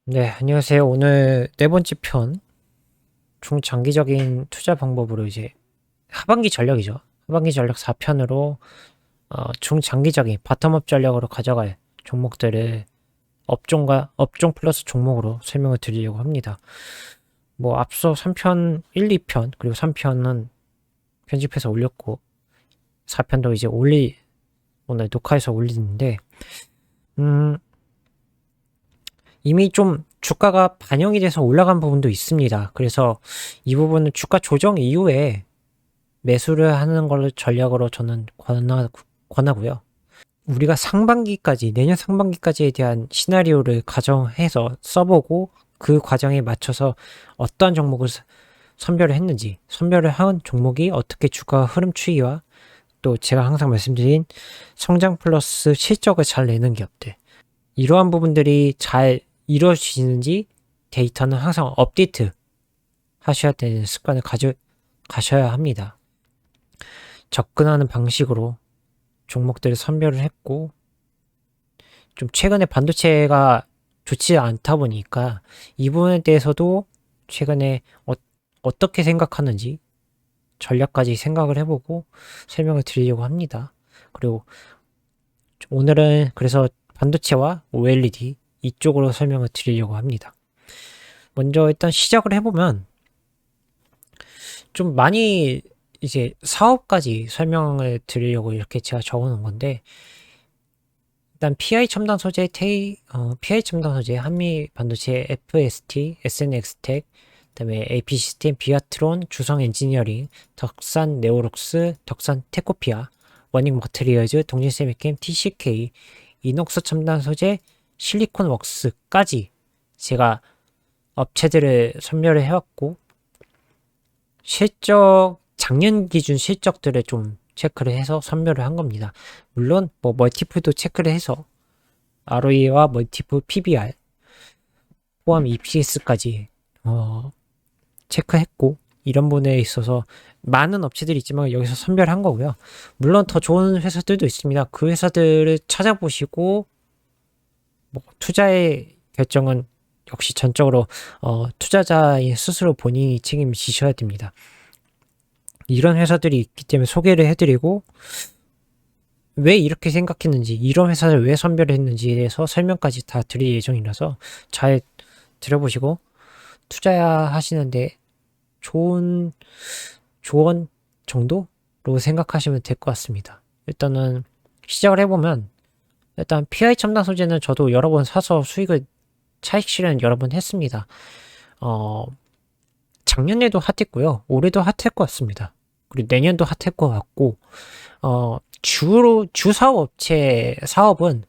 네, 안녕하세요. 오늘 네 번째 편, 중장기적인 투자 방법으로 이제 하반기 전략이죠. 하반기 전략 4편으로 중장기적인 바텀업 전략으로 가져갈 종목들을 업종 플러스 종목으로 설명을 드리려고 합니다. 뭐 앞서 3편, 1, 2편, 그리고 3편은 편집해서 올렸고 4편도 이제 오늘 녹화해서 올리는데 음, 이미 좀 주가가 반영이 돼서 올라간 부분도 있습니다. 그래서 이 부분은 주가 조정 이후에 매수를 하는 걸로 전략으로 저는 권하고요. 우리가 상반기까지, 내년 상반기까지에 대한 시나리오를 가정해서 써보고 그 과정에 맞춰서 어떠한 종목을 선별을 했는지, 선별을 한 종목이 어떻게 주가 흐름 추이와 또 제가 항상 말씀드린 성장 플러스 실적을 잘 내는 기업들, 이러한 부분들이 잘 이루어지는지 데이터는 항상 업데이트 하셔야 되는 습관을 가셔야 합니다. 접근하는 방식으로 종목들을 선별을 했고, 좀 최근에 반도체가 좋지 않다 보니까 이 부분에 대해서도 최근에 어떻게 생각하는지 전략까지 생각을 해보고 설명을 드리려고 합니다. 그리고 오늘은 그래서 반도체와 OLED 이쪽으로 설명을 드리려고 합니다. 먼저 일단 시작을 해보면 좀 많이 이제 사업까지 설명을 드리려고 이렇게 제가 적어 놓은 건데, 일단 PI 첨단 소재 PI 첨단 소재 한미 반도체 FST, SNX텍, 그다음에 AP 시스템, 비아트론, 주성 엔지니어링, 덕산 네오록스, 덕산 테코피아, 워닝 머트리얼즈, 동진세미캠, TCK, 이녹스 첨단 소재, 실리콘 웍스까지 제가 업체들을 선별을 해왔고, 작년 기준 실적들을 좀 체크를 해서 선별을 한 겁니다. 물론 뭐 멀티플도 체크를 해서 ROE와 멀티플 PBR 포함 EPS까지 체크했고, 이런 부분에 있어서 많은 업체들이 있지만 여기서 선별한 거고요. 물론 더 좋은 회사들도 있습니다. 그 회사들을 찾아보시고 뭐 투자의 결정은 역시 전적으로 투자자의 스스로 본인이 책임지셔야 됩니다. 이런 회사들이 있기 때문에 소개를 해드리고, 왜 이렇게 생각했는지, 이런 회사를 왜 선별했는지에 대해서 설명까지 다 드릴 예정이라서 잘 들어보시고 투자하시는데 좋은 조언 정도로 생각하시면 될 것 같습니다. 일단은 시작을 해보면, 일단 PI 첨단 소재는 저도 여러 번 사서 차익 실현 여러 번 했습니다. 작년에도 핫했고요. 올해도 핫할 것 같습니다. 그리고 내년도 핫할 것 같고, 주 사업은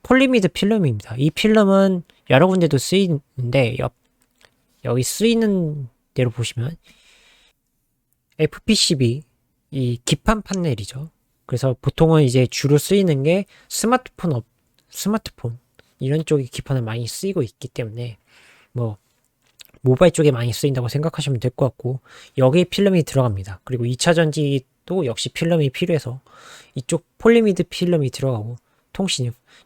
폴리미드 필름입니다. 이 필름은 여러 군데도 쓰이는데, 여기 쓰이는 대로 보시면, FPCB, 이 기판 판넬이죠. 그래서 보통은 이제 주로 쓰이는 게 스마트폰, 이런 쪽이 기판을 많이 쓰이고 있기 때문에, 뭐, 모바일 쪽에 많이 쓰인다고 생각하시면 될 것 같고, 여기에 필름이 들어갑니다. 그리고 2차 전지도 역시 필름이 필요해서 이쪽 폴리미드 필름이 들어가고,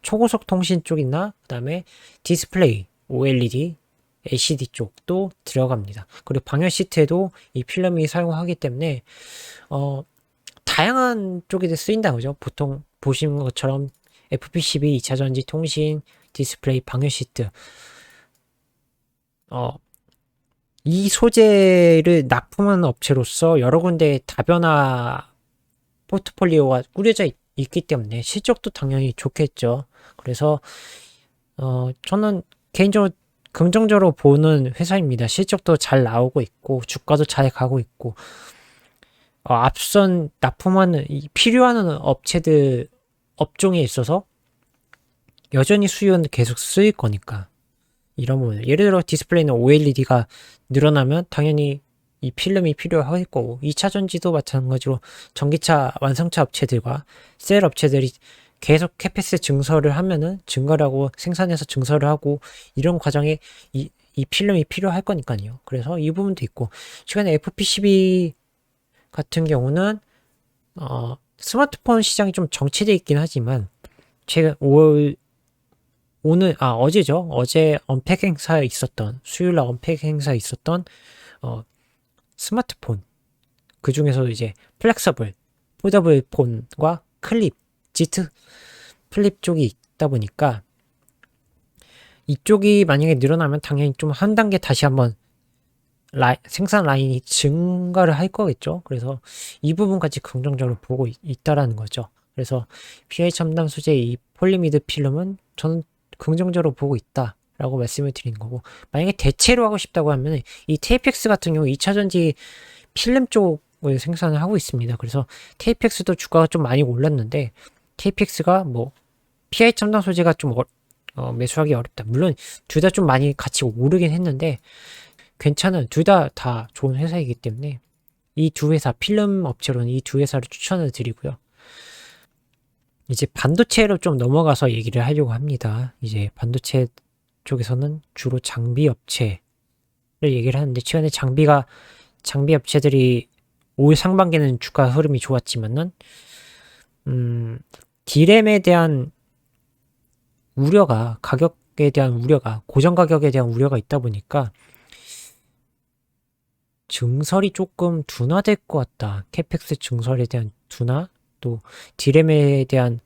초고속 통신 쪽이나 그다음에 디스플레이, OLED, LCD 쪽도 들어갑니다. 그리고 방열 시트에도 이 필름이 사용하기 때문에 다양한 쪽에 쓰인다 그죠? 보통 보시는 것처럼 FPCB, 2차 전지, 통신, 디스플레이, 방열 시트, 이 소재를 납품하는 업체로서 여러 군데 다변화 포트폴리오가 꾸려져 있기 때문에 실적도 당연히 좋겠죠. 그래서 저는 개인적으로 긍정적으로 보는 회사입니다. 실적도 잘 나오고 있고 주가도 잘 가고 있고, 앞선 납품하는 필요한 업종에 있어서 여전히 수요는 계속 쓰일 거니까, 이런 부분. 예를 들어 디스플레이는 OLED가 늘어나면 당연히 이 필름이 필요할 거고, 2차 전지도 마찬가지로 전기차 완성차 업체들과 셀 업체들이 계속 캐패스 증설을 하면은 증가를 하고 생산해서 증설을 하고, 이런 과정에 이 필름이 필요할 거니까요. 그래서 이 부분도 있고, 최근에 FPCB 같은 경우는 스마트폰 시장이 좀 정체되어 있긴 하지만 최근 어제죠. 어제 언팩 행사에 있었던, 수요일날 언팩 행사에 있었던, 스마트폰. 그 중에서도 이제 플렉서블, 폴더블 폰과 클립, 지트 플립 쪽이 있다 보니까 이쪽이 만약에 늘어나면 당연히 좀 한 단계 다시 한번 생산 라인이 증가를 할 거겠죠. 그래서 이 부분까지 긍정적으로 보고 있다라는 거죠. 그래서 pH 첨단 소재 이 폴리미드 필름은 저는 긍정적으로 보고 있다라고 말씀을 드리는 거고, 만약에 대체로 하고 싶다고 하면 이 테이펙스 같은 경우 2차전지 필름 쪽을 생산을 하고 있습니다. 그래서 테이펙스도 주가가 좀 많이 올랐는데, 테이펙스가 뭐 pH 첨단 소재가 좀 매수하기 어렵다. 물론 둘 다 좀 많이 같이 오르긴 했는데 괜찮은, 둘 다 좋은 회사이기 때문에 이 두 회사, 필름 업체로는 이 두 회사를 추천을 드리고요. 이제 반도체로 좀 넘어가서 얘기를 하려고 합니다. 이제 반도체 쪽에서는 주로 장비 업체를 얘기를 하는데, 최근에 장비 업체들이 올 상반기는 주가 흐름이 좋았지만은 디램에 대한 우려가, 가격에 대한 우려가, 고정 가격에 대한 우려가 있다 보니까 증설이 조금 둔화될 것 같다. 캐펙스 증설에 대한 둔화, 또 디램에 대한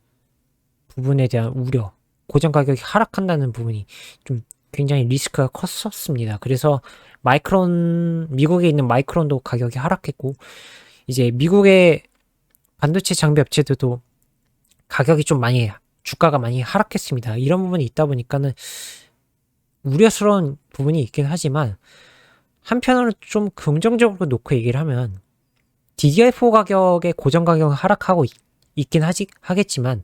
부분에 대한 우려, 고정 가격이 하락한다는 부분이 좀 굉장히 리스크가 컸었습니다. 그래서 미국에 있는 마이크론도 가격이 하락했고, 이제 미국의 반도체 장비 업체들도 가격이 좀 많이, 주가가 많이 하락했습니다. 이런 부분이 있다 보니까는 우려스러운 부분이 있긴 하지만, 한편으로 좀 긍정적으로 놓고 얘기를 하면 DDR4 가격의 고정 가격은 하락하고 있긴 하겠지만,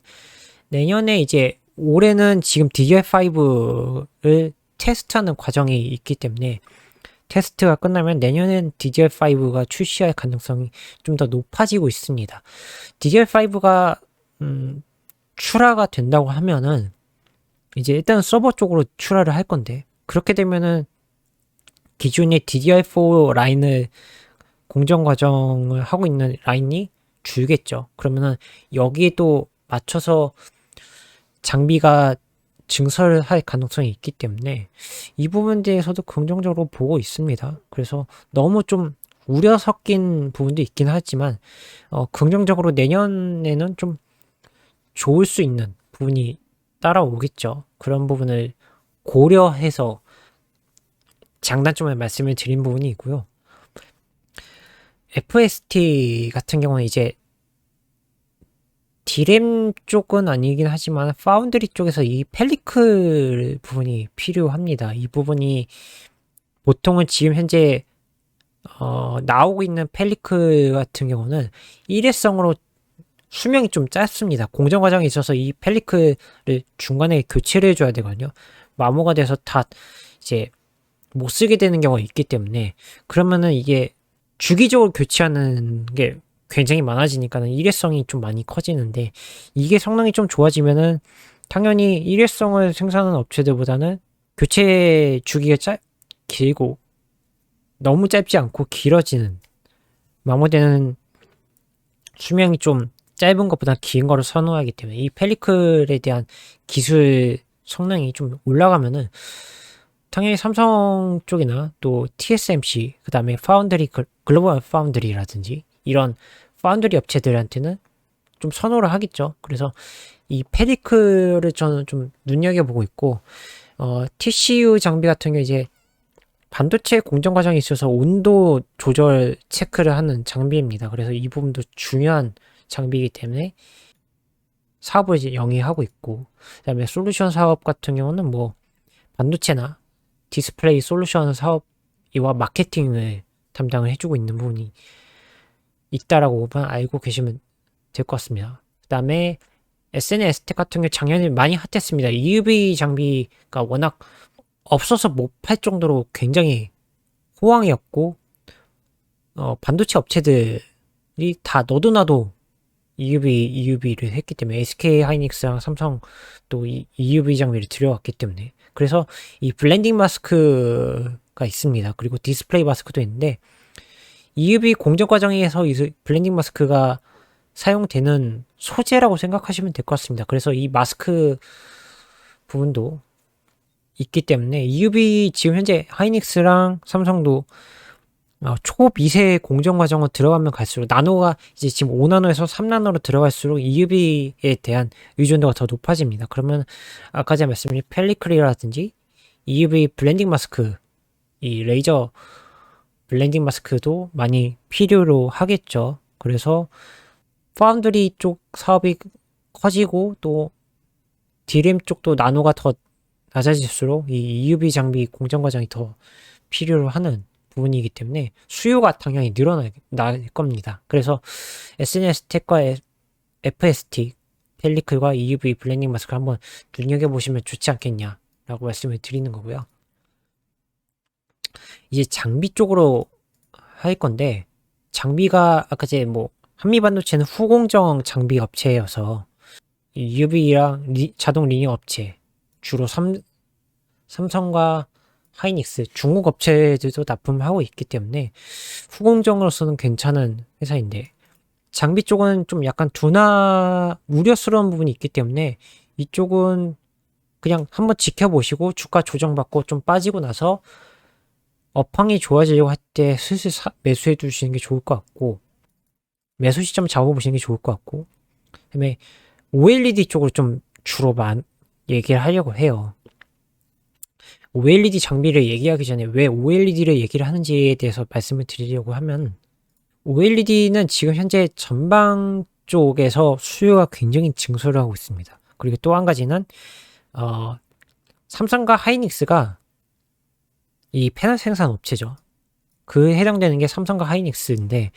내년에 이제 올해는 지금 DDR5를 테스트하는 과정이 있기 때문에 테스트가 끝나면 내년엔 DDR5가 출시할 가능성이 좀 더 높아지고 있습니다. DDR5가 출하가 된다고 하면은 이제 일단 서버 쪽으로 출하를 할 건데, 그렇게 되면은 기존의 DDR4 라인을 공정 과정을 하고 있는 라인이 줄겠죠. 그러면은 여기에 또 맞춰서 장비가 증설할 가능성이 있기 때문에 이 부분에 대해서도 긍정적으로 보고 있습니다. 그래서 너무 좀 우려 섞인 부분도 있긴 하지만 긍정적으로 내년에는 좀 좋을 수 있는 부분이 따라오겠죠. 그런 부분을 고려해서 장단점을 말씀을 드린 부분이 있고요. FST 같은 경우는 이제 디램 쪽은 아니긴 하지만 파운드리 쪽에서 이 펠리클 부분이 필요합니다. 이 부분이 보통은 지금 현재 나오고 있는 펠리클 같은 경우는 일회성으로 수명이 좀 짧습니다. 공정 과정에 있어서 이 펠리클을 중간에 교체를 해줘야 되거든요. 마모가 돼서 다 이제 못 쓰게 되는 경우가 있기 때문에, 그러면은 이게 주기적으로 교체하는 게 굉장히 많아지니까는 일회성이 좀 많이 커지는데, 이게 성능이 좀 좋아지면은 당연히 일회성을 생산하는 업체들보다는 교체 주기가 길고 너무 짧지 않고 길어지는, 마모되는 수명이 좀 짧은 것보다 긴 거를 선호하기 때문에 이 펠리클에 대한 기술 성능이 좀 올라가면은 당연히 삼성 쪽이나 또 TSMC, 그 다음에 파운드리, 글로벌 파운드리라든지 이런 파운드리 업체들한테는 좀 선호를 하겠죠. 그래서 이 펠리클을 저는 좀 눈여겨보고 있고, TCU 장비 같은 경우 이제 반도체 공정 과정에 있어서 온도 조절 체크를 하는 장비입니다. 그래서 이 부분도 중요한 장비이기 때문에 사업을 이제 영위하고 있고, 그 다음에 솔루션 사업 같은 경우는 뭐 반도체나 디스플레이 솔루션 사업이와 마케팅을 담당을 해주고 있는 부분이 있다라고만 알고 계시면 될 것 같습니다. 그 다음에 SNS텍 같은 경우 작년에 많이 핫했습니다. EUV 장비가 워낙 없어서 못 팔 정도로 굉장히 호황이었고, 반도체 업체들이 다 너도 나도 EUV를 했기 때문에 SK 하이닉스랑 삼성 또 EUV 장비를 들여왔기 때문에, 그래서 이 블렌딩 마스크가 있습니다. 그리고 디스플레이 마스크도 있는데, EUV 공정 과정에서 이 블렌딩 마스크가 사용되는 소재라고 생각하시면 될 것 같습니다. 그래서 이 마스크 부분도 있기 때문에 EUV 지금 현재 하이닉스랑 삼성도 초미세 공정 과정으로 들어가면 갈수록 나노가 이제 지금 5나노에서 3나노로 들어갈수록 EUV에 대한 의존도가 더 높아집니다. 그러면 아까 제가 말씀드린 펠리클이라든지 EUV 블렌딩 마스크, 이 레이저 블렌딩 마스크도 많이 필요로 하겠죠. 그래서 파운드리 쪽 사업이 커지고 또 D램 쪽도 나노가 더 낮아질수록 이 EUV 장비 공정 과정이 더 필요로 하는 부분이기 때문에 수요가 당연히 늘어날 겁니다. 그래서 SNS텍과 FST, 펠리클과 EUV 블렌딩 마스크를 한번 눈여겨보시면 좋지 않겠냐라고 말씀을 드리는 거고요. 이제 장비 쪽으로 할 건데, 장비가 아까 제 한미반도체는 후공정 장비 업체여서 EUV랑 자동 리닝 업체, 주로 삼성과 하이닉스, 중국 업체들도 납품하고 있기 때문에 후공정으로서는 괜찮은 회사인데, 장비 쪽은 좀 약간 우려스러운 부분이 있기 때문에 이쪽은 그냥 한번 지켜보시고 주가 조정받고 좀 빠지고 나서 업황이 좋아지려고 할 때 슬슬 매수해 두시는 게 좋을 것 같고, 매수 시점 잡아보시는 게 좋을 것 같고, 그다음에 OLED 쪽으로 좀 주로 얘기를 하려고 해요. OLED 장비를 얘기하기 전에 왜 OLED를 얘기를 하는지에 대해서 말씀을 드리려고 하면, OLED는 지금 현재 전방 쪽에서 수요가 굉장히 증설을 하고 있습니다. 그리고 또 한 가지는 삼성과 하이닉스가 이 패널 생산 업체죠. 그 해당되는 게 삼성과 하이닉스인데,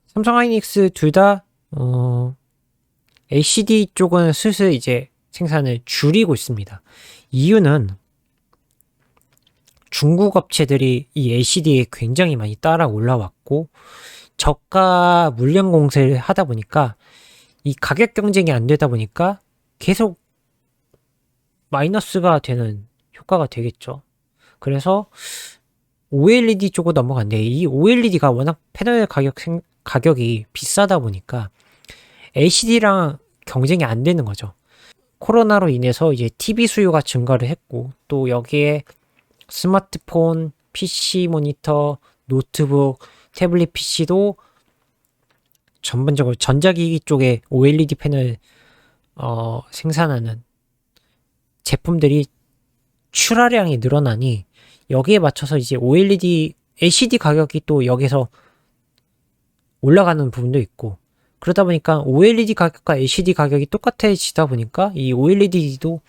삼성 하이닉스 둘 다 LCD 쪽은 슬슬 이제 생산을 줄이고 있습니다. 이유는 중국 업체들이 이 LCD에 굉장히 많이 따라 올라왔고, 저가 물량 공세를 하다 보니까 이 가격 경쟁이 안 되다 보니까 계속 마이너스가 되는 효과가 되겠죠. 그래서 OLED 쪽으로 넘어갔는데, 이 OLED가 워낙 패널 가격이 비싸다 보니까 LCD랑 경쟁이 안 되는 거죠. 코로나로 인해서 이제 TV 수요가 증가를 했고, 또 여기에 스마트폰, PC 모니터, 노트북, 태블릿 PC도 전반적으로 전자기기 쪽에 OLED 패널 생산하는 제품들이 출하량이 늘어나니 여기에 맞춰서 이제 LCD 가격이 또 여기서 올라가는 부분도 있고, 그러다 보니까 OLED 가격과 LCD 가격이 똑같아지다 보니까 이 OLED도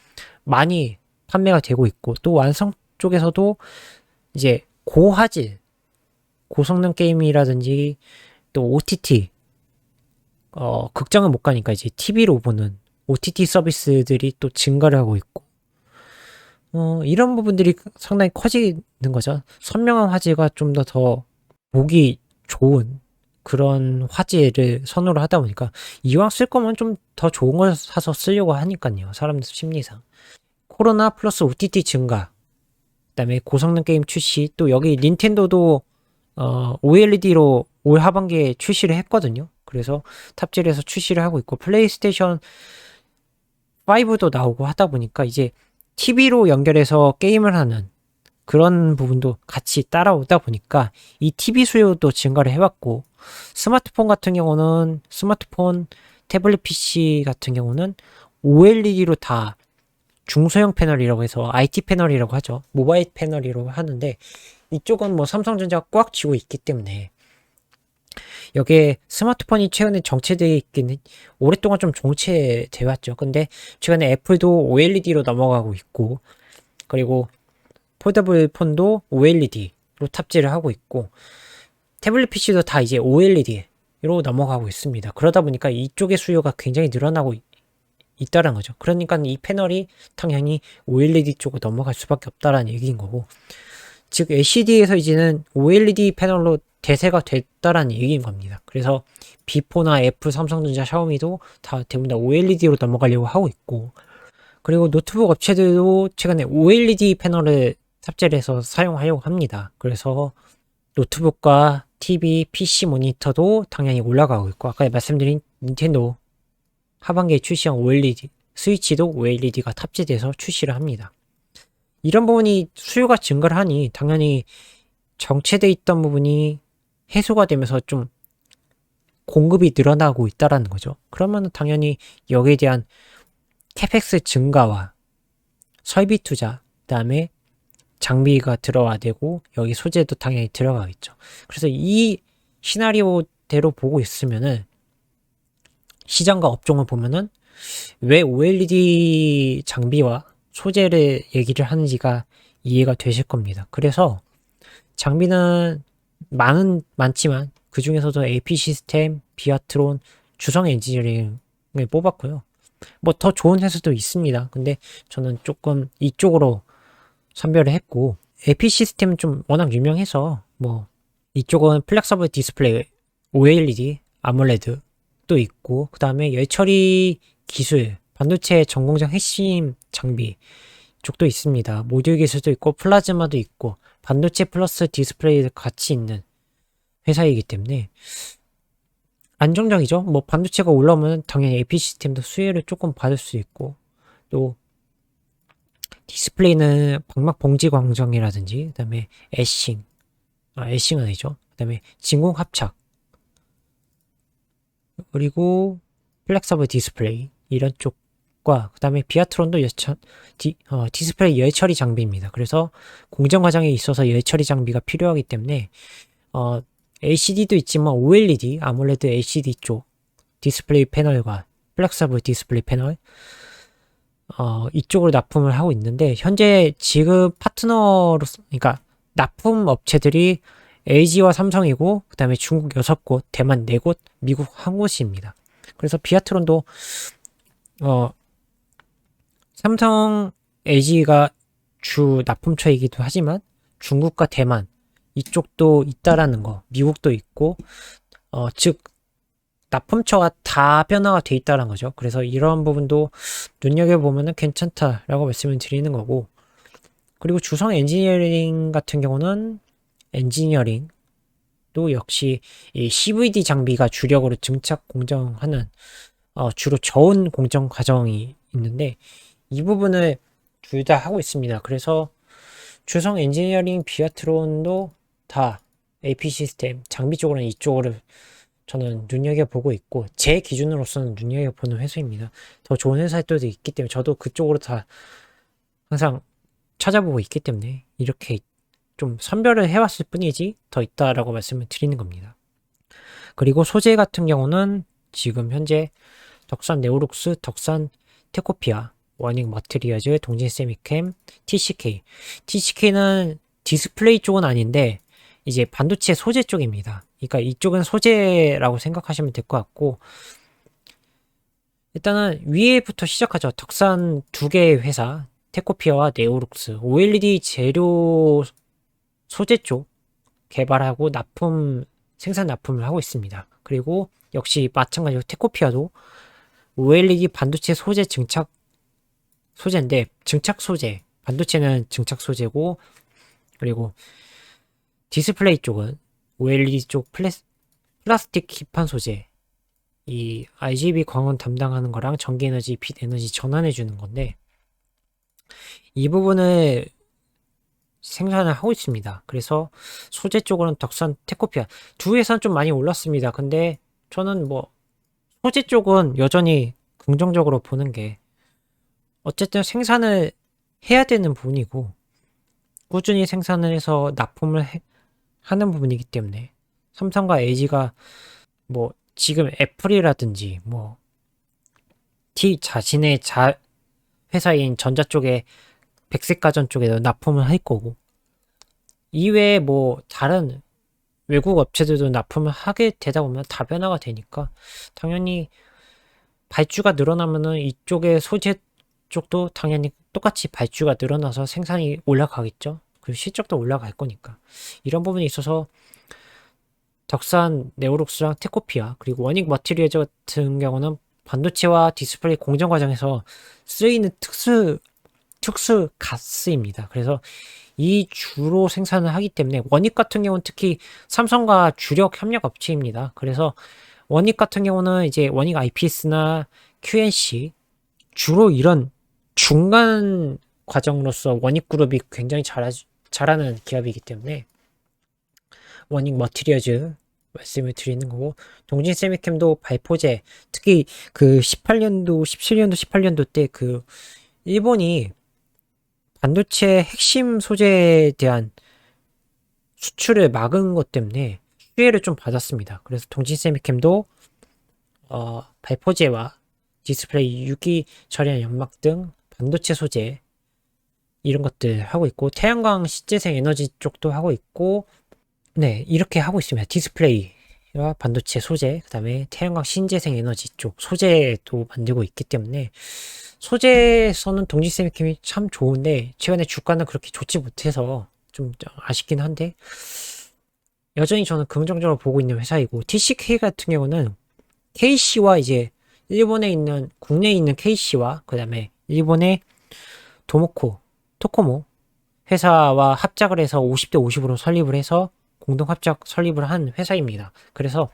많이 판매가 되고 있고, 또 완성 쪽에서도 이제 고화질, 고성능 게임이라든지 또 OTT, 극장을 못 가니까 이제 TV로 보는 OTT 서비스들이 또 증가를 하고 있고, 이런 부분들이 상당히 커지는 거죠. 선명한 화질과 좀 더 보기 좋은 그런 화질을 선호를 하다 보니까 이왕 쓸 거면 좀 더 좋은 걸 사서 쓰려고 하니까요. 사람들 심리상. 코로나 플러스 OTT 증가, 그다음에 고성능 게임 출시, 또 여기 닌텐도도 OLED로 올 하반기에 출시를 했거든요. 그래서 탑재를 해서 출시를 하고 있고, 플레이스테이션 5도 나오고 하다 보니까 이제 TV로 연결해서 게임을 하는 그런 부분도 같이 따라오다 보니까 이 TV 수요도 증가를 해왔고, 스마트폰 같은 경우는 태블릿 PC 같은 경우는 OLED로 다 중소형 패널이라고 해서 IT 패널이라고 하죠. 모바일 패널이라고 하는데, 이쪽은 삼성전자가 꽉 쥐고 있기 때문에 여기에 스마트폰이 최근에 정체되어 있긴 오랫동안 좀 정체되어 왔죠. 근데 최근에 애플도 OLED로 넘어가고 있고, 그리고 폴더블 폰도 OLED로 탑재를 하고 있고, 태블릿 PC도 다 이제 OLED로 넘어가고 있습니다. 그러다 보니까 이쪽의 수요가 굉장히 늘어나고 있다는 거죠. 그러니까 이 패널이 당연히 OLED 쪽으로 넘어갈 수밖에 없다라는 얘기인 거고, 즉 LCD에서 이제는 OLED 패널로 대세가 됐다라는 얘기인 겁니다. 그래서 비포나 애플, 삼성전자, 샤오미도 다 대부분 다 OLED로 넘어가려고 하고 있고, 그리고 노트북 업체들도 최근에 OLED 패널을 탑재를 해서 사용하려고 합니다. 그래서 노트북과 TV, PC 모니터도 당연히 올라가고 있고, 아까 말씀드린 닌텐도 하반기에 출시한 OLED, 스위치도 OLED가 탑재돼서 출시를 합니다. 이런 부분이 수요가 증가를 하니 당연히 정체돼 있던 부분이 해소가 되면서 좀 공급이 늘어나고 있다라는 거죠. 그러면 당연히 여기에 대한 캐펙스 증가와 설비 투자, 그다음에 장비가 들어와야 되고 여기 소재도 당연히 들어가겠죠. 그래서 이 시나리오대로 보고 있으면은 시장과 업종을 보면은 왜 OLED 장비와 소재를 얘기를 하는지가 이해가 되실 겁니다. 그래서 장비는 많지만 그 중에서도 AP 시스템, 비아트론, 주성 엔지니어링을 뽑았고요. 뭐 더 좋은 회사도 있습니다. 근데 저는 조금 이쪽으로 선별을 했고, AP 시스템은 좀 워낙 유명해서 뭐 이쪽은 플렉서블 디스플레이, OLED, 아몰레드도 있고, 그 다음에 열처리 기술, 반도체 전공정 핵심 장비 쪽도 있습니다. 모듈 기술도 있고, 플라즈마도 있고, 반도체 플러스 디스플레이도 같이 있는 회사이기 때문에 안정적이죠. 뭐 반도체가 올라오면 당연히 AP 시스템도 수혜를 조금 받을 수 있고, 또 디스플레이는 방막 봉지 광정이라든지, 그 다음에 애싱은 아니죠. 그 다음에 진공 합착, 그리고 플렉서블 디스플레이 이런 쪽과 그 다음에 비아트론도 디스플레이 열처리 장비입니다. 그래서 공정 과정에 있어서 열처리 장비가 필요하기 때문에 LCD도 있지만 OLED, 아몰레드 LCD 쪽 디스플레이 패널과 플렉서블 디스플레이 패널 이쪽으로 납품을 하고 있는데 현재 지급 파트너로 그러니까 납품 업체들이 LG와 삼성이고 그 다음에 중국 6곳, 대만 4곳, 미국 1곳입니다. 그래서 비아트론도 삼성, LG가 주 납품처이기도 하지만 중국과 대만 이쪽도 있다라는 거, 미국도 있고 즉 납품처가 다 변화가 돼 있다는 거죠. 그래서 이런 부분도 눈여겨보면 괜찮다라고 말씀을 드리는 거고, 그리고 주성 엔지니어링 같은 경우는 엔지니어링도 역시 이 CVD 장비가 주력으로 증착 공정하는 주로 저온 공정 과정이 있는데 이 부분을 둘 다 하고 있습니다. 그래서 주성 엔지니어링 비아트론도 다 AP 시스템 장비 쪽으로는 이쪽으로 저는 눈여겨보고 있고 제 기준으로서는 눈여겨보는 회사입니다. 더 좋은 회사도 있기 때문에 저도 그쪽으로 다 항상 찾아보고 있기 때문에 이렇게 좀 선별을 해왔을 뿐이지 더 있다라고 말씀을 드리는 겁니다. 그리고 소재 같은 경우는 지금 현재 덕산 네오룩스, 덕산 테코피아, 워닝 머티리얼즈, 동진 세미캠, TCK. TCK는 디스플레이 쪽은 아닌데 이제 반도체 소재 쪽입니다. 그러니까 이쪽은 소재라고 생각하시면 될 것 같고, 일단은 위에부터 시작하죠. 덕산 두 개의 회사, 테코피아와 네오룩스, OLED 재료 소재 쪽 개발하고 생산 납품을 하고 있습니다. 그리고 역시 마찬가지로 테코피아도 OLED 반도체 소재 증착 소재인데, 증착 소재, 반도체는 증착 소재고, 그리고 디스플레이 쪽은 OLED 쪽 플라스틱 기판 소재, 이 RGB 광원 담당하는 거랑 전기 에너지, 빛 에너지 전환해 주는 건데 이 부분을 생산을 하고 있습니다. 그래서 소재 쪽으로는 덕산, 테코피아 두 회사는 좀 많이 올랐습니다. 근데 저는 뭐 소재 쪽은 여전히 긍정적으로 보는 게 어쨌든 생산을 해야 되는 부분이고 꾸준히 생산을 해서 납품을 하는 부분이기 때문에 삼성과 LG가 뭐 지금 애플이라든지 뭐 자신의 회사인 전자 쪽에 백색 가전 쪽에도 납품을 할 거고 이외에 뭐 다른 외국 업체들도 납품을 하게 되다 보면 다변화가 되니까 당연히 발주가 늘어나면은 이쪽의 소재 쪽도 당연히 똑같이 발주가 늘어나서 생산이 올라가겠죠. 그리고 실적도 올라갈 거니까 이런 부분에 있어서 덕산, 네오룩스랑 테코피아 그리고 워닝 머티리얼즈 같은 경우는 반도체와 디스플레이 공정 과정에서 쓰이는 특수 가스입니다. 그래서 이 주로 생산을 하기 때문에 원익 같은 경우는 특히 삼성과 주력 협력 업체입니다. 그래서 원익 같은 경우는 이제 원익 IPS나 QNC 주로 이런 중간 과정으로서 원익그룹이 굉장히 잘하는 기업이기 때문에 원익 머티리얼즈 말씀을 드리는 거고, 동진 세미캠도 발포제, 특히 그 18년도, 17년도, 18년도 때 그 일본이 반도체 핵심 소재에 대한 수출을 막은 것 때문에 수혜를 좀 받았습니다. 그래서 동진 세미캠도 발포제와 디스플레이, 유기 절연 연막 등 반도체 소재 이런 것들 하고 있고, 태양광 신재생 에너지 쪽도 하고 있고, 네, 이렇게 하고 있습니다. 디스플레이와 반도체 소재, 그 다음에 태양광 신재생 에너지 쪽 소재도 만들고 있기 때문에 소재에서는 동지세미캠이 참 좋은데, 최근에 주가는 그렇게 좋지 못해서 좀 아쉽긴 한데, 여전히 저는 긍정적으로 보고 있는 회사이고, TCK 같은 경우는 KC와 이제 일본에 있는, 국내에 있는 KC와 그 다음에 일본의 토코모 회사와 합작을 해서 50대 50으로 설립을 해서 공동 합작 설립을 한 회사입니다. 그래서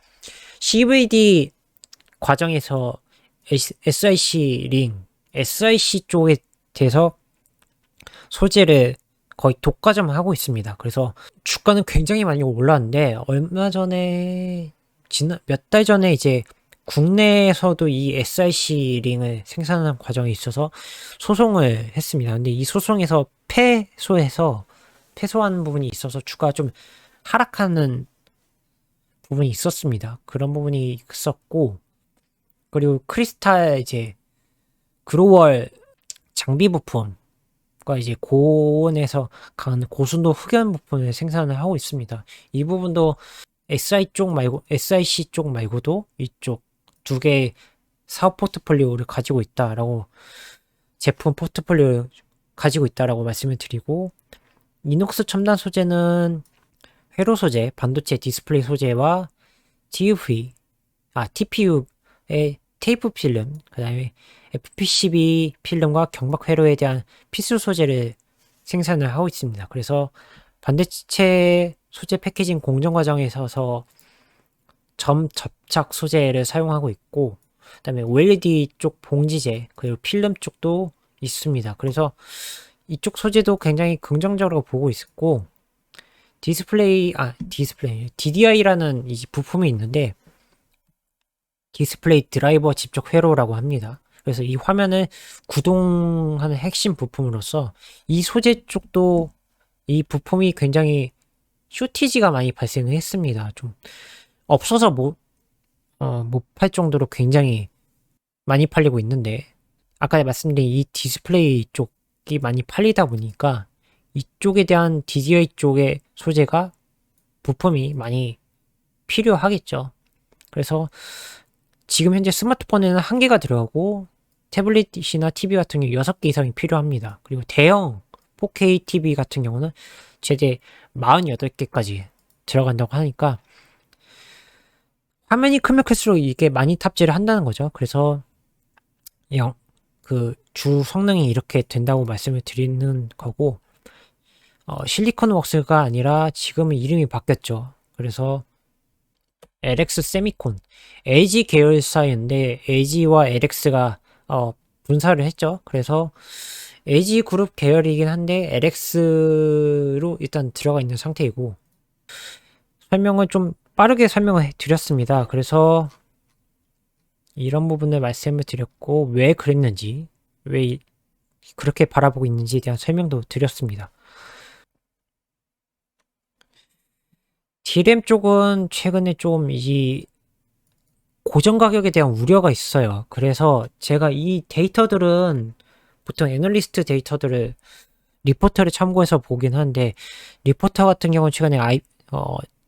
CVD 과정에서 SIC 쪽에 대해서 소재를 거의 독과점하고 있습니다. 그래서 주가는 굉장히 많이 올랐는데, 얼마 전에, 몇 달 전에 이제 국내에서도 이 SIC 링을 생산하는 과정에 있어서 소송을 했습니다. 근데 이 소송에서 패소한 부분이 있어서 주가가 좀 하락하는 부분이 있었습니다. 그런 부분이 있었고, 그리고 크리스탈 이제 그로월 장비 부품과 이제 고온에서 강한 고순도 흑연 부품을 생산을 하고 있습니다. 이 부분도 SIC 쪽 말고도 이쪽 두 개의 사업 포트폴리오를 가지고 있다라고, 제품 포트폴리오를 가지고 있다라고 말씀을 드리고, 이녹스 첨단 소재는 회로 소재, 반도체 디스플레이 소재와 TPU의 테이프 필름, 그 다음에 FPCB 필름과 경박 회로에 대한 필수 소재를 생산을 하고 있습니다. 그래서 반도체 소재 패키징 공정 과정에 있어서 점 접착 소재를 사용하고 있고, 그 다음에 OLED 쪽 봉지재, 그리고 필름 쪽도 있습니다. 그래서 이쪽 소재도 굉장히 긍정적으로 보고 있고, DDI라는 이 부품이 있는데, 디스플레이 드라이버 집적 회로라고 합니다. 그래서 이 화면을 구동하는 핵심 부품으로서 이 소재 쪽도 이 부품이 굉장히 쇼티지가 많이 발생을 했습니다. 좀 없어서 못 팔 정도로 굉장히 많이 팔리고 있는데, 아까 말씀드린 이 디스플레이 쪽이 많이 팔리다 보니까 이쪽에 대한 DDI 쪽의 소재가 부품이 많이 필요하겠죠. 그래서 지금 현재 스마트폰에는 1개가 들어가고, 태블릿이나 TV 같은 경우 6개 이상이 필요합니다. 그리고 대형 4K TV 같은 경우는 최대 48개까지 들어간다고 하니까, 화면이 크면 클수록 이게 많이 탑재를 한다는 거죠. 그래서 주 성능이 이렇게 된다고 말씀을 드리는 거고, 실리콘 웍스가 아니라 지금은 이름이 바뀌었죠. 그래서 LX 세미콘, LG 계열사인데 LG와 LX가 분사를 했죠. 그래서 LG 그룹 계열이긴 한데 LX로 일단 들어가 있는 상태이고, 설명을 좀 빠르게 설명을 드렸습니다. 그래서 이런 부분을 말씀을 드렸고, 왜 그랬는지, 왜 그렇게 바라보고 있는지에 대한 설명도 드렸습니다. D램 쪽은 최근에 좀 이 고정 가격에 대한 우려가 있어요. 그래서 제가 이 데이터들은 보통 애널리스트 데이터들을 리포터를 참고해서 보긴 하는데, 리포터 같은 경우는 최근에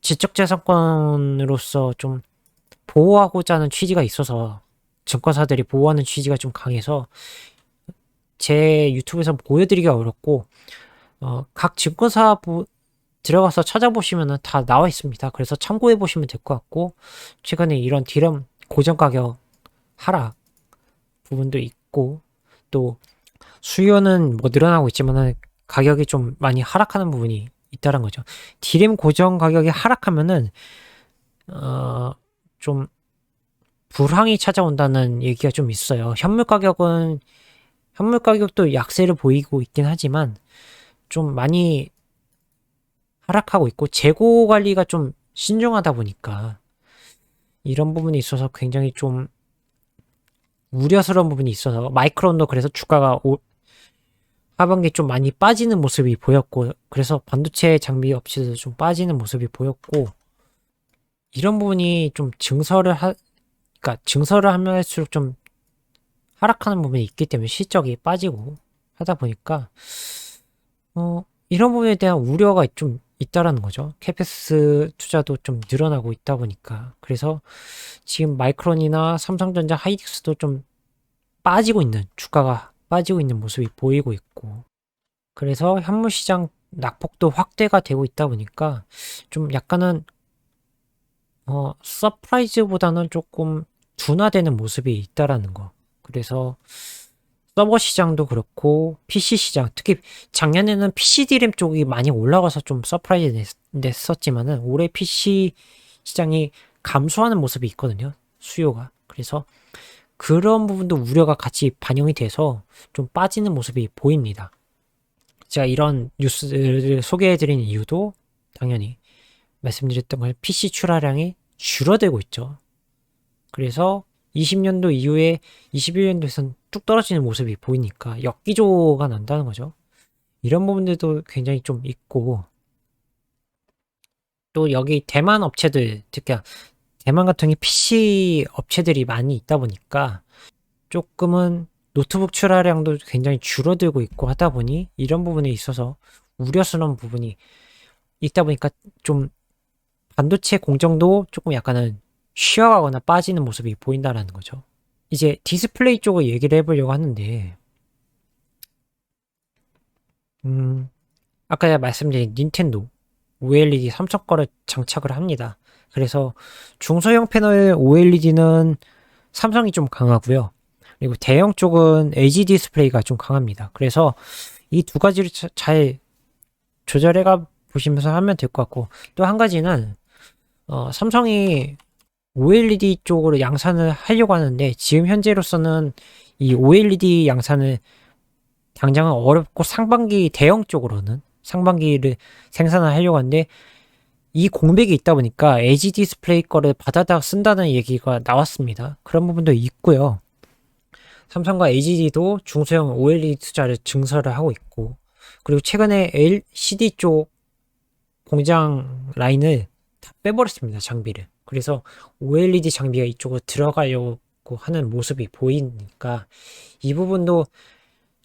지적재산권으로서 좀 보호하고자 하는 취지가 있어서, 증권사들이 보호하는 취지가 좀 강해서 제 유튜브에서 보여드리기가 어렵고, 각 증권사 들어가서 찾아보시면 다 나와 있습니다. 그래서 참고해 보시면 될 것 같고, 최근에 이런 D램 고정 가격 하락 부분도 있고, 또 수요는 뭐 늘어나고 있지만 가격이 좀 많이 하락하는 부분이 있다는 거죠. D램 고정 가격이 하락하면은 좀 불황이 찾아온다는 얘기가 좀 있어요. 현물 가격은 현물 가격도 약세를 보이고 있긴 하지만 좀 많이 하락하고 있고 재고 관리가 좀 신중하다 보니까 이런 부분이 있어서 굉장히 좀 우려스러운 부분이 있어서 마이크론도 그래서 주가가 하반기 좀 많이 빠지는 모습이 보였고 그래서 반도체 장비 업체도 좀 빠지는 모습이 보였고 이런 부분이 좀 그러니까 증설을 하면 할수록 좀 하락하는 부분이 있기 때문에 실적이 빠지고 하다 보니까 이런 부분에 대한 우려가 좀 있다라는 거죠. 캐페스 투자도 좀 늘어나고 있다 보니까 그래서 지금 마이크론이나 삼성전자, 하이닉스도 좀 주가가 빠지고 있는 모습이 보이고 있고 그래서 현물 시장 낙폭도 확대가 되고 있다 보니까 좀 약간은 서프라이즈보다는 조금 둔화되는 모습이 있다라는 거. 그래서 서버 시장도 그렇고 PC 시장, 특히 작년에는 PC DRAM 쪽이 많이 올라가서 좀 서프라이즈 냈었지만은 올해 PC 시장이 감소하는 모습이 있거든요. 수요가. 그래서 그런 부분도 우려가 같이 반영이 돼서 좀 빠지는 모습이 보입니다. 제가 이런 뉴스를 소개해드리는 이유도 당연히 말씀드렸던 걸 PC 출하량이 줄어들고 있죠. 그래서 20년도 이후에 21년도에선 뚝 떨어지는 모습이 보이니까 역기조가 난다는 거죠. 이런 부분들도 굉장히 좀 있고 또 여기 대만 업체들 특히 대만 같은 경우 PC 업체들이 많이 있다 보니까 조금은 노트북 출하량도 굉장히 줄어들고 있고 하다 보니 이런 부분에 있어서 우려스러운 부분이 있다 보니까 좀 반도체 공정도 조금 약간은 쉬어가거나 빠지는 모습이 보인다라는 거죠. 이제 디스플레이 쪽을 얘기를 해보려고 하는데 아까 말씀드린 닌텐도 OLED 3천 거를 장착을 합니다. 그래서 중소형 패널 OLED는 삼성이 좀 강하고요. 그리고 대형 쪽은 LG 디스플레이가 좀 강합니다. 그래서 이 두 가지를 잘 조절해가 보시면서 하면 될 것 같고 또 한 가지는 삼성이 OLED 쪽으로 양산을 하려고 하는데 지금 현재로서는 이 OLED 양산을 당장은 어렵고 대형 쪽으로는 상반기를 생산을 하려고 하는데 이 공백이 있다 보니까 LG 디스플레이 거를 받아다 쓴다는 얘기가 나왔습니다. 그런 부분도 있고요. 삼성과 LG도 중소형 OLED 투자를 증설을 하고 있고 그리고 최근에 LCD 쪽 공장 라인을 다 빼버렸습니다. 장비를. 그래서 OLED 장비가 이쪽으로 들어가려고 하는 모습이 보이니까 이 부분도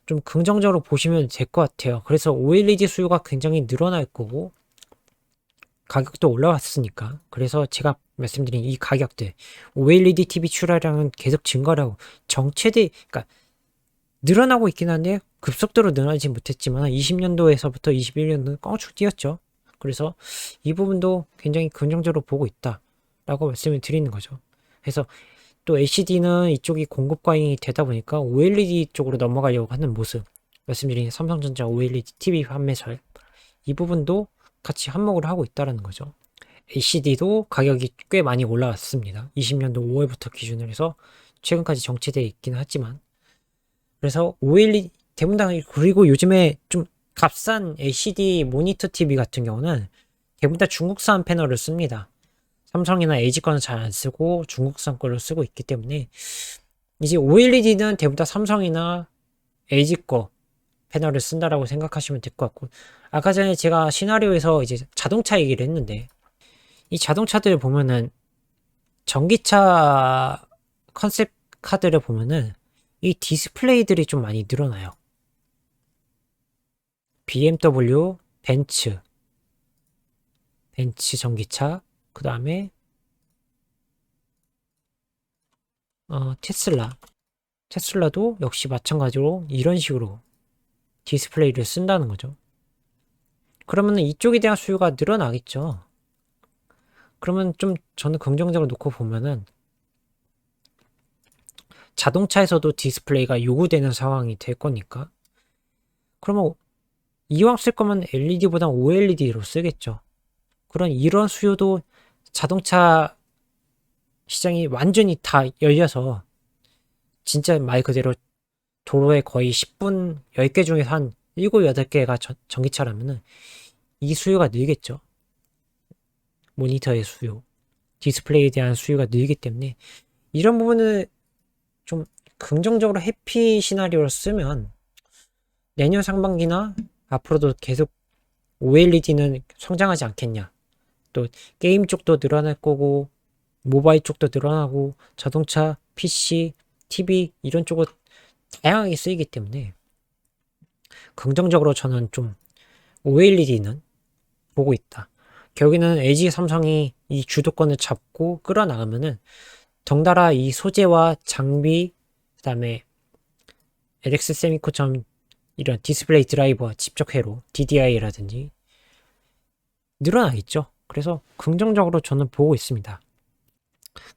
좀 긍정적으로 보시면 될 것 같아요. 그래서 OLED 수요가 굉장히 늘어날 거고 가격도 올라왔으니까 그래서 제가 말씀드린 이 가격대 OLED TV 출하량은 계속 증가를 하고 그러니까 늘어나고 있긴 한데 급속도로 늘어나지 못했지만 20년도에서부터 21년도는 껑충 뛰었죠. 그래서 이 부분도 굉장히 긍정적으로 보고 있다라고 말씀을 드리는 거죠. 그래서 또 LCD는 이쪽이 공급 과잉이 되다 보니까 OLED 쪽으로 넘어가려고 하는 모습 말씀드린 삼성전자 OLED TV 판매설 이 부분도 같이 한몫을 하고 있다는 거죠. LCD도 가격이 꽤 많이 올라왔습니다. 20년도 5월부터 기준으로 해서 최근까지 정체되어 있긴 하지만 그래서 OLED 대부분 다 그리고 요즘에 좀 값싼 LCD 모니터 TV 같은 경우는 대부분 다 중국산 패널을 씁니다. 삼성이나 LG 거는 잘 안 쓰고 중국산 걸로 쓰고 있기 때문에 이제 OLED는 대부분 다 삼성이나 LG 거 패널을 쓴다라고 생각하시면 될 것 같고 아까 전에 제가 시나리오에서 이제 자동차 얘기를 했는데 이 자동차들 보면은 전기차 컨셉 카드를 보면은 이 디스플레이들이 좀 많이 늘어나요. BMW, 벤츠 전기차, 그 다음에 테슬라도 역시 마찬가지로 이런 식으로 디스플레이를 쓴다는 거죠. 그러면 이쪽에 대한 수요가 늘어나겠죠. 그러면 좀 저는 긍정적으로 놓고 보면은 자동차에서도 디스플레이가 요구되는 상황이 될 거니까 그러면 이왕 쓸 거면 LED보다 OLED로 쓰겠죠. 이런 수요도 자동차 시장이 완전히 다 열려서 진짜 말 그대로 도로에 거의 10분, 10개 중에서 한 7, 8개가 전기차라면은 이 수요가 늘겠죠. 모니터의 수요, 디스플레이에 대한 수요가 늘기 때문에 이런 부분을 좀 긍정적으로 해피 시나리오로 쓰면 내년 상반기나 앞으로도 계속 OLED는 성장하지 않겠냐. 또 게임 쪽도 늘어날 거고 모바일 쪽도 늘어나고 자동차, PC, TV 이런 쪽은 다양하게 쓰이기 때문에 긍정적으로 저는 좀 OLED는 보고 있다. 결국에는 LG 삼성이 이 주도권을 잡고 끌어나가면은 덩달아 이 소재와 장비, 그다음에 LX 세미코처럼 이런 디스플레이 드라이버 집적 회로 DDI라든지 늘어나겠죠. 그래서 긍정적으로 저는 보고 있습니다.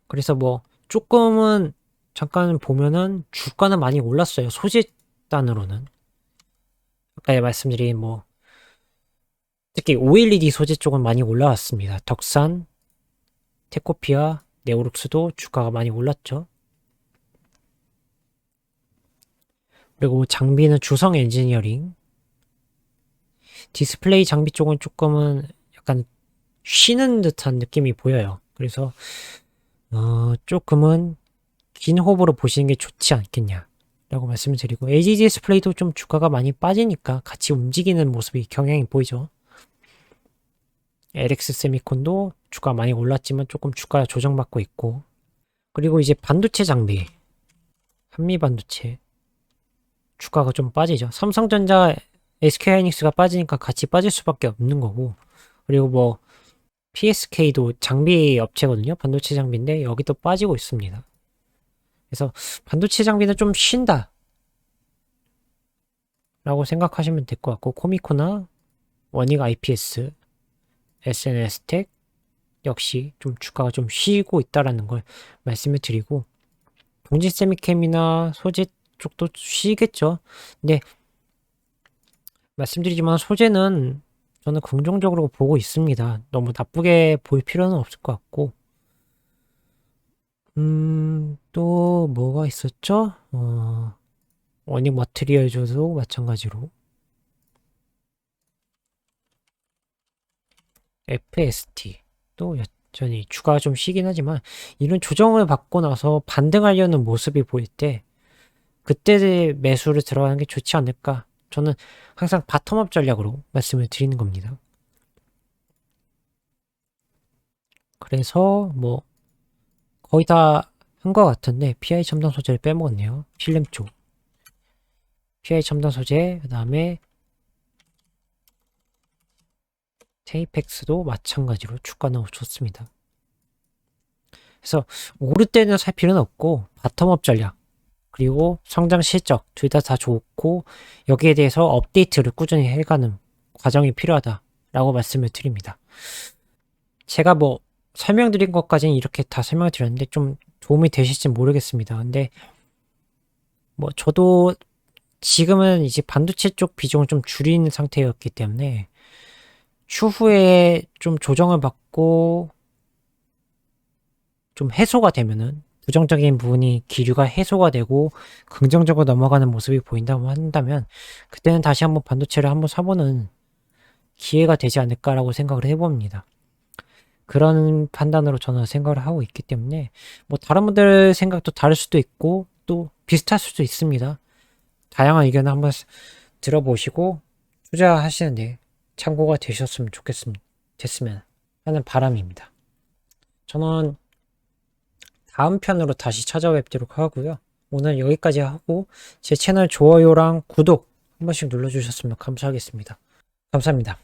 그래서 뭐 조금은 잠깐 보면은 주가는 많이 올랐어요. 소재 단으로는 아까 말씀드린 뭐 특히 OLED 소재 쪽은 많이 올라왔습니다. 덕산, 테코피아, 네오룩스도 주가가 많이 올랐죠. 그리고 장비는 주성 엔지니어링, 디스플레이 장비 쪽은 조금은 약간 쉬는 듯한 느낌이 보여요. 그래서 조금은 긴 호흡으로 보시는 게 좋지 않겠냐 라고 말씀을 드리고, LG 디스플레이도 좀 주가가 많이 빠지니까 같이 움직이는 모습이 경향이 보이죠. LX 세미콘도 주가 많이 올랐지만 조금 주가 조정받고 있고, 그리고 이제 반도체 장비, 한미 반도체 주가가 좀 빠지죠. 삼성전자, SK하이닉스가 빠지니까 같이 빠질 수밖에 없는 거고, 그리고 뭐 PSK도 장비 업체거든요. 반도체 장비인데 여기도 빠지고 있습니다. 그래서 반도체 장비는 좀 쉰다 라고 생각하시면 될 것 같고, 코미코나 원익 IPS, SNS텍 역시 좀 주가가 좀 쉬고 있다라는 걸 말씀을 드리고, 동진 세미캠이나 소재 쪽도 쉬겠죠. 근데 말씀드리지만 소재는 저는 긍정적으로 보고 있습니다. 너무 나쁘게 볼 필요는 없을 것 같고, 또 뭐가 있었죠? 원익 머트리얼즈도 마찬가지로 FST도 여전히 주가가 좀 쉬긴 하지만, 이런 조정을 받고 나서 반등하려는 모습이 보일 때 그때 매수를 들어가는 게 좋지 않을까. 저는 항상 바텀업 전략으로 말씀을 드리는 겁니다. 그래서 뭐 거의 다 한 것 같은데 PI 첨단 소재를 빼먹었네요. 필름 쪽 PI 첨단 소재, 그 다음에 테이펙스도 마찬가지로 주가는 좋습니다. 그래서 오를 때는 살 필요는 없고 바텀업 전략, 그리고 성장 실적 둘 다 좋고 여기에 대해서 업데이트를 꾸준히 해가는 과정이 필요하다라고 말씀을 드립니다. 제가 뭐 설명드린 것까지는 이렇게 다 설명을 드렸는데 좀 도움이 되실지 모르겠습니다. 근데 뭐 저도 지금은 이제 반도체 쪽 비중을 좀 줄이는 상태였기 때문에 추후에 좀 조정을 받고 좀 해소가 되면은, 부정적인 부분이 기류가 해소가 되고 긍정적으로 넘어가는 모습이 보인다고 한다면 그때는 다시 한번 반도체를 한번 사보는 기회가 되지 않을까라고 생각을 해봅니다. 그런 판단으로 저는 생각을 하고 있기 때문에 뭐 다른 분들 생각도 다를 수도 있고 또 비슷할 수도 있습니다. 다양한 의견을 한번 들어보시고 투자하시는데 참고가 되셨으면 됐으면 하는 바람입니다. 저는 다음 편으로 다시 찾아뵙도록 하고요. 오늘 여기까지 하고 제 채널 좋아요랑 구독 한 번씩 눌러주셨으면 감사하겠습니다. 감사합니다.